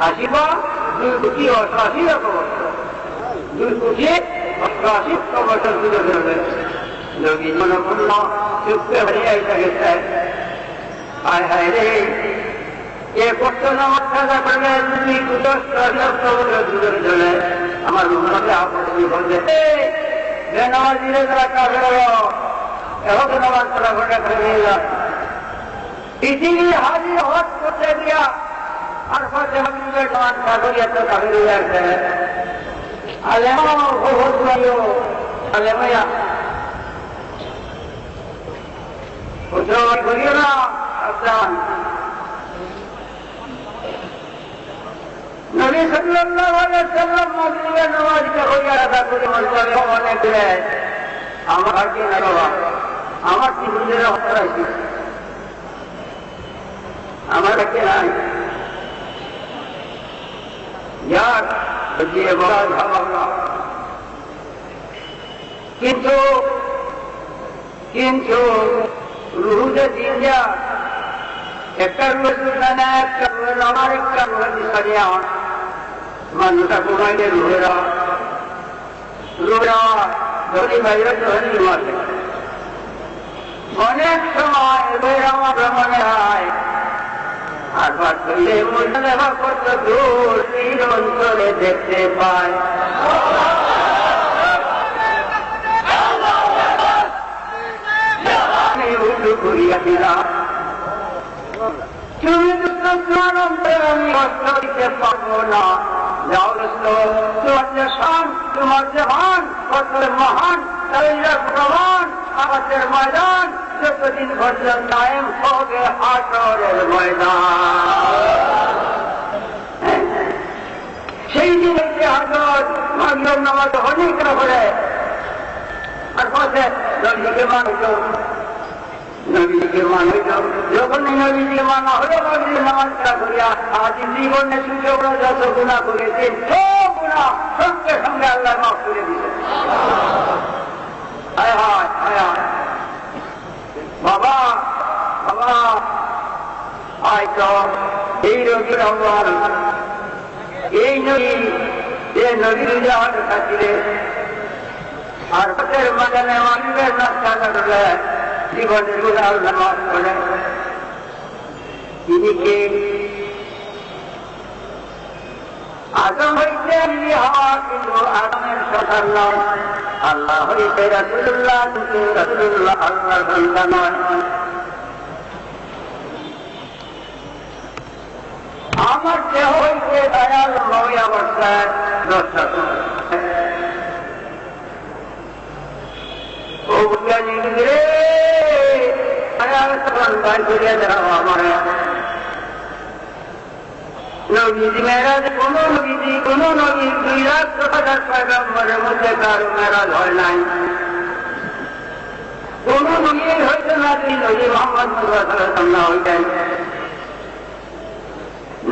80 বা 2 কোটি 88 রকম 2 কোটি 88 বছর তুলে ফেলবে। যোগী মনপূর্ণ চুপকে হারিয়ে এসে গেছে। হায় হায় রে এ করতো না মর্যাদা করলে তুমি দূরে চলে আমার উন্নতি আপত্তি বলবে নামাজিরে যারা কাজে এখন নামাজ পড়া ঘটা করে নিয়ে যা পৃথিবী হাজির হজ করতে দিয়া আর পথে হাবিবের নামাজ কাগরিয়া তো কাগর হয়ে আসে আলেমা বহুত ভাইও আলেমাইয়া করিও না সাবধান। নবী সাল্লাল্লাহু আলাইহি ওয়াসাল্লাম মাগরিবের নামাজকে হইয়া আদা করে মসজিদে ভবনে গেলেন। আমার কি না বাবা, আমার কি বুঝে হচ্ছে, আমার কে নাই यार ये बड़ा ঝামেলা। কিন্তু রুহুতে দিন যা একটা রুহে সুলতানা, একটা রুহে আমার, একটা রুহে দিশারিয়া মানুষটা ঘুমাইলে রুহেরা ধনী বাইরে ধনী মাসে অনেক সময় রুহেরা আমার মনে হয় আর বাদ করলে মনে কত দূর তীর অঞ্চলে দেখতে পায়। ঘুরিয়া দিলাম তুমি আমি কষ্ট দিতে পারবো না। তোমার যে শান, তোমার যে মান, কত মহান প্রমাণ আমাদের ময়দান যতদিন পর্যন্ত কায়েম হবে হাসরের ময়দান। সেই দিন একটি হাজত মাগরিব নামাজ অনেক করে আর পথে নবীকে মানুষ নবীকে মানুষ যখন নবীকে মানা হলো মাগরিব নামাজ করিয়া আজ জীবনে সুযোগ যত গুণা করেছেন সব গুণা সঙ্গে সঙ্গে আল্লাহ মাফ করে দিয়েছেন। বাবা বাবা আয় তো এই রোগীর আহ্বান, এই নবী এ নবীর যাওয়ার খাতিরে আর পথের মাঝানে মাগরিবের নাস্তা করলে জীবনের গুণা আল্লাহ মাফ করে। তিনি কে? আদম হইতে হওয়া কিন্তু আদমের সন্তান নয়, আল্লাহ হইতে রাসূলুল্লাহ, কিন্তু রাসূলুল্লাহ আল্লাহর বান্দা নয়। আমার দেহ হইতে দয়াল নয় অবস্থায় ও বুঝানি রে দয়াল তখন বাই করে দাও আমার নবীজি মেরাজ। কোন নবী 2,00,000 পয়গম্বরের মধ্যে কারো মেরাজ হয় নাই। কোন নবী হইতে না তিনি নবী মুহাম্মদ সাল্লাল্লাহু আলাইহি ওয়াসাল্লাম হইতেন।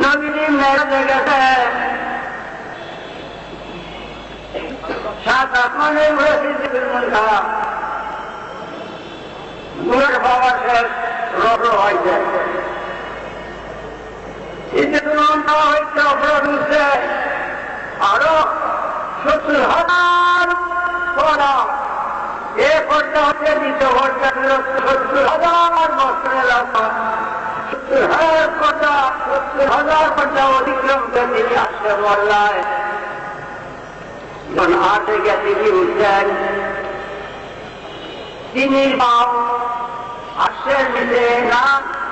নবীজি মেরাজে গেছে 7 আসমানের উপরে সিদরাতুল মুনতাহা নূরের বাবা শেষ রব হইছে। হইতে অপরাধ উঠছে আরো 70,000 পড়া। এ পর্দা হচ্ছে দ্বিতীয় পর্দা 70,000 বছরের রাস্তা, 70,000 পর্দা অতিক্রম করে তিনি আসছে মোল্লায়। যখন হাতে গিয়ে তিনি উঠছেন, তিনি বাপ হাস্যের নিচে না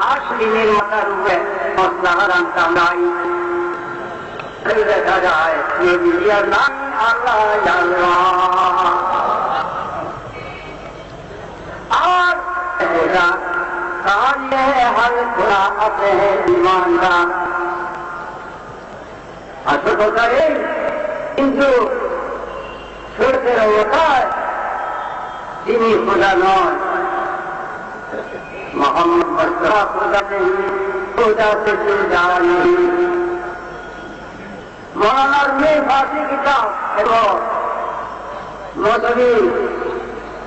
হাসলিনের মাথার উপরে মশলা জানতাম নাই। দেখা যায় নবীর নাম আল্লাহ আর হাল খোলা আছে ইমানরা আসল কথা এই। কিন্তু সূর্যের অবতার তিনি খোদা নয়, মোহাম্মদ মুস্তাফা খোদা নেই, খোদা से जुदा नहीं। মৌলানার মেয়ে ফার্সি কিতাব এবং মৌলবী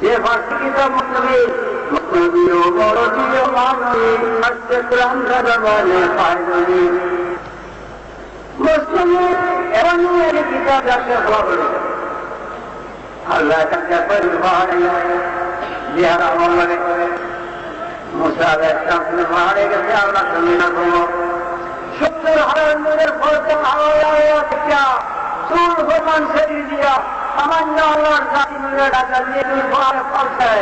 যে ফার্সি কিতাব মৌলবী ও মৌলবী ও মানবী আজকে কোরআন জবানে ফায়দা মুসলিম এবং এই কিতাব যাকে বলে আল্লাহ তাআলা পরিবার যারা আমলে করে মুসাবের সামনে মারে গেছে আল্লাহ তুমি না করো 70,000 নূরের ফলতে আল্লাহ क्या চুল ফরমান ছেড়ে দিয়া সামান্য আল্লাহর জাতি নূরের আকার নিয়ে দুর্বল ফলছে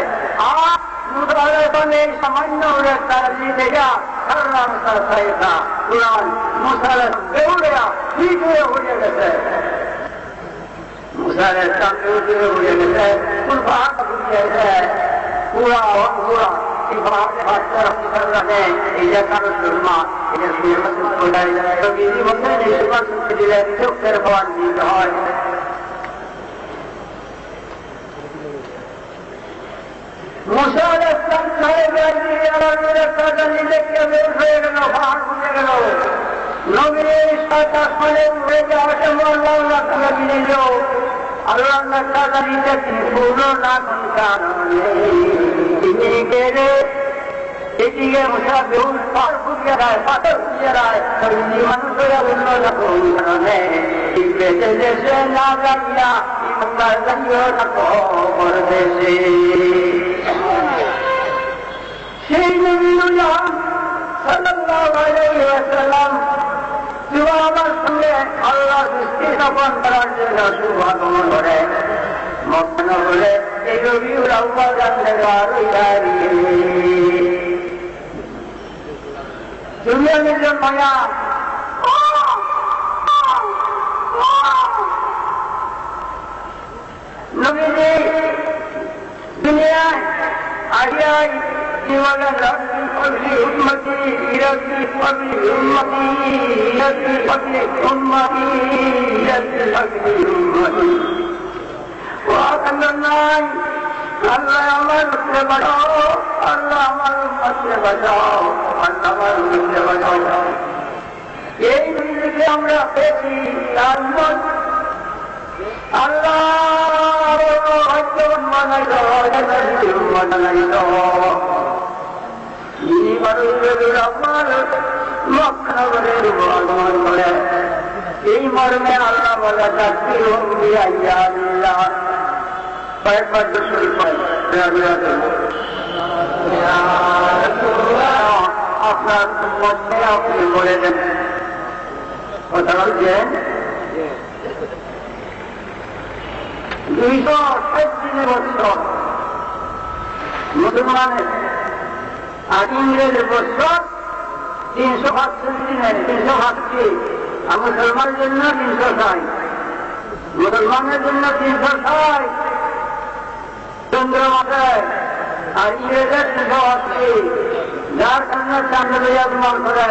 আর নূরের বলে সামান্য নূরের তার দিয়ে দেখা সারা মুসা সাইতা কুরআন মুসালে বেউড়িয়া ঠিক হয়ে গেছে। মুসালের সামনে উঠে হয়ে গেছে কুরআন বুঝে গেছে পুরা এই যে কারো সুরমা এটা দিলে চোখের ফল দিতে হয়। মুসা আলাইহিস সালাম সাহেবের নিজেকে বের হয়ে গেল, পাহাড় বুঝে গেল। নবীর 7 আসমানে উড়ে যাওয়ার সময় আল্লাহ তাআলা দিল, আল্লাহ তাআলা দিতে তিনি পূর্ণ না কারণে তিনি গেলে এদিকে মুসা বেহুশ পাহাড় ফুটিয়ে দেয়, পাথর ফুটিয়ে দেয়, মানুষেরা উন্নত কারণে বেঁচে দেশে না যাইয়া ইমানদার যাইও না কবর দেশে। সেই নবীউল্লাহ সাল্লাল্লাহু আলাইহি ওয়াসাল্লাম আমার সঙ্গে আল্লাহ দৃষ্টি স্থাপন করার জন্য শুভাগমন করে মক্কা বলে এই রবিউল আউয়াল জানতে পারি দুনিয়া নিজন মায়া নবীজি দুনিয়ায় আড়িয়ায় জীবনের রব্বি ফজলি উম্মতি ইরাদি ফজলি উম্মতি ইরাদি ফজলি উম্মতি ইরাদি ফজলি উম্মতি ওয়াকান্নান আল্লাহ আমার উঠে বাঁচাও, আল্লাহ আমার উম্মতকে বাঁচাও, আল্লাহ আমার উম্মতকে বাঁচাও। এই নিজেকে আমরা পেয়েছি তার মত আল্লাহ ভাগ্যবান বানাইল, বানাইল। যিনি মানুষের আমার মক্কানগরের আগমন করে এই মর্মে আল্লাহ বলে যাচ্ছি আল্লাহ কয়েকবার দোষী আপনার মধ্যে আপনি বলে দেন কথা বলছেন 260 দিনের বছর মুসলমানের আর ইংরেজের বছর 365 দিনের 365, আর মুসলমানের জন্য 360, মুসলমানের জন্য 360 চন্দ্র মাথায়, আর ইংরেজের 380, যার কারণে চান্দ্র আগমন করে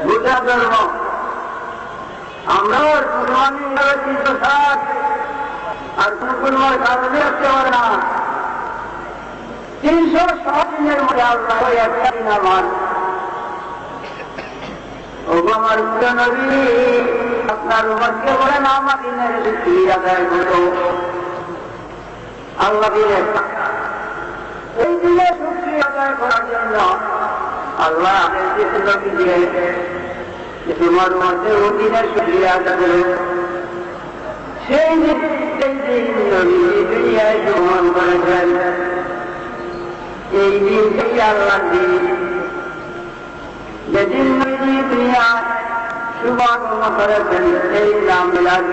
বুদ্ধ ধর্ম। আমরা মুসলমান 360 আর মুসলমানের কারণে আসতে পারে না। 360 দিনের মধ্যে আল্লাহ একটা দিন আমার আমার নবী আপনার উম্মতকে বলেন আমার দিনের শুকরিয়া আদায় করো। আল্লাহ দিলেন এই দিনে শুকরিয়া আদায় করার জন্য আল্লাহ আমাদের নবী দিলেন যে তোমার মধ্যে ওই দিনের শুকরিয়া আদায় করো। সেই দিন নবী দুনিয়ায় ভ্রমণ করেছেন, এই দিন থেকে আল্লাহ দিন যেদিন নবী দুনিয়ায় শুভাগমন করেছেন সেই নাম মিলাদ।